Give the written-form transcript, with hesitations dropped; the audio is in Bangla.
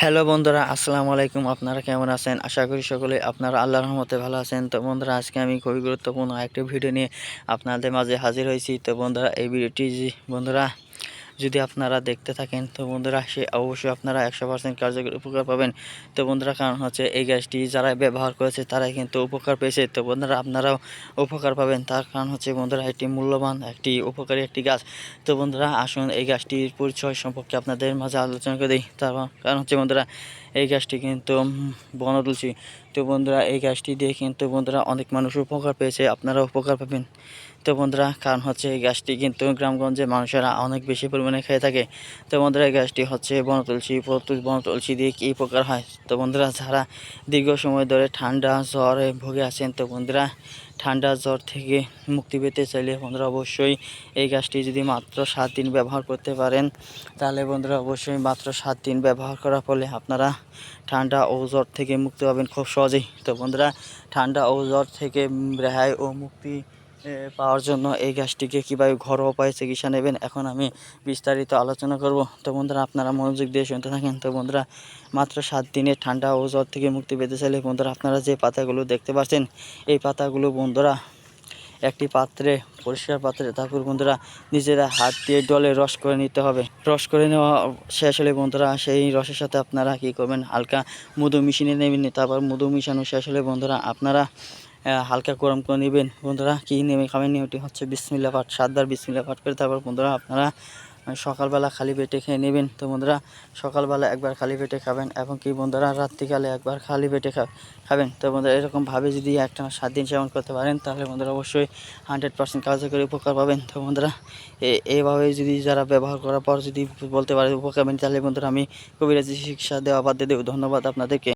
হ্যালো বন্ধুরা, আসসালামু আলাইকুম। আপনারা কেমন আছেন? আশা করি সকলে আপনারা আল্লাহর রহমতে ভালো আছেন। তো বন্ধুরা, আজকে আমি খুবই গুরুত্বপূর্ণ একটি ভিডিও নিয়ে আপনাদের মাঝে হাজির হয়েছি। তো বন্ধুরা, এই ভিডিওটি বন্ধুরা যদি আপনারা দেখতে থাকেন তো বন্ধুরা সে অবশ্যই আপনারা 100% কার্যকরী উপকার পাবেন। তো বন্ধুরা, কারণ হচ্ছে এই গ্যাসটি যারা ব্যবহার করেছে তারাই কিন্তু উপকার পেয়েছে। তো বন্ধুরা, আপনারাও উপকার পাবেন। তার কারণ হচ্ছে বন্ধুরা, এটি মূল্যবান একটি উপকারী একটি গাছ। তো বন্ধুরা, আসুন এই গাছটির পরিচয় সম্পর্কে আপনাদের মাঝে আলোচনা করে দিই। তার কারণ হচ্ছে বন্ধুরা, এই গাছটি কিন্তু বনতুলসী। তো বন্ধুরা, এই গাছটি দিয়ে কিন্তু বন্ধুরা অনেক মানুষ উপকার পেয়েছে, আপনারা উপকার পাবেন। তো বন্ধুরা, কারণ হচ্ছে এই গাছটি কিন্তু গ্রামগঞ্জে মানুষেরা অনেক বেশি পরিমাণে খেয়ে থাকে। তো বন্ধুরা, এই গাছটি হচ্ছে বনতুলসী। বনতুলসী দিয়ে কী উপকার হয়? তো বন্ধুরা, যারা দীর্ঘ সময় ধরে ঠান্ডা জ্বরে ভুগে আছেন, তো বন্ধুরা ঠান্ডা জ্বর থেকে মুক্তি পেতে চাইলে বন্ধুরা অবশ্যই এই গাছটি যদি মাত্র 7 দিন ব্যবহার করতে পারেন, তাহলে বন্ধুরা অবশ্যই মাত্র 7 দিন ব্যবহার করার ফলে আপনারা ঠান্ডা ও জ্বর থেকে মুক্তি পাবেন খুব সহজেই। তো বন্ধুরা, ঠান্ডা ও জ্বর থেকে রেহাই ও মুক্তি পাওয়ার জন্য এই গাছটিকে কীভাবে ঘরোয়া উপায়ে চিকিৎসা নেবেন এখন আমি বিস্তারিত আলোচনা করব। তো বন্ধুরা, আপনারা মনোযোগ দিয়ে শুনতে থাকেন। তো বন্ধুরা, মাত্র 7 দিনে ঠান্ডা ও জ্বর থেকে মুক্তি পেতে চাইলে বন্ধুরা আপনারা যে পাতাগুলো দেখতে পাচ্ছেন, এই পাতাগুলো বন্ধুরা একটি পাত্রে, পরিষ্কার পাত্রে, তারপর বন্ধুরা নিজেরা হাত দিয়ে ডলে রস করে নিতে হবে। রস করে নেওয়া শেষ হলে বন্ধুরা সেই রসের সাথে আপনারা কী করবেন, হালকা মধু মিশিয়ে নেবেন। তারপর মধু মিশানো শেষ হলে বন্ধুরা আপনারা হালকা গরম করে নেবেন। বন্ধুরা, কী নেমে খাবেন, নিয়মটি হচ্ছে বিসমিল্লাহ পাঠ, 7 বার বিসমিল্লাহ পাঠ করে তারপর বন্ধুরা আপনারা সকালবেলা খালি পেটে খেয়ে নেবেন। তো বন্ধুরা, সকালবেলা একবার খালি পেটে খাবেন এবং কি বন্ধুরা রাত্রিকালে একবার খালি পেটে খাবেন। তো বন্ধুরা, এরকমভাবে যদি একটানা 7 দিন সেবন করতে পারেন তাহলে বন্ধুরা অবশ্যই 100% কার্যকরী উপকার পাবেন। তো বন্ধুরা, এইভাবে যদি যারা ব্যবহার করার পর যদি বলতে পারে উপকার পাবেন, তাহলে বন্ধুরা আমি কবিরাজি চিকিৎসা দেওয়া বাদ দিয়ে দেব। ধন্যবাদ আপনাদেরকে।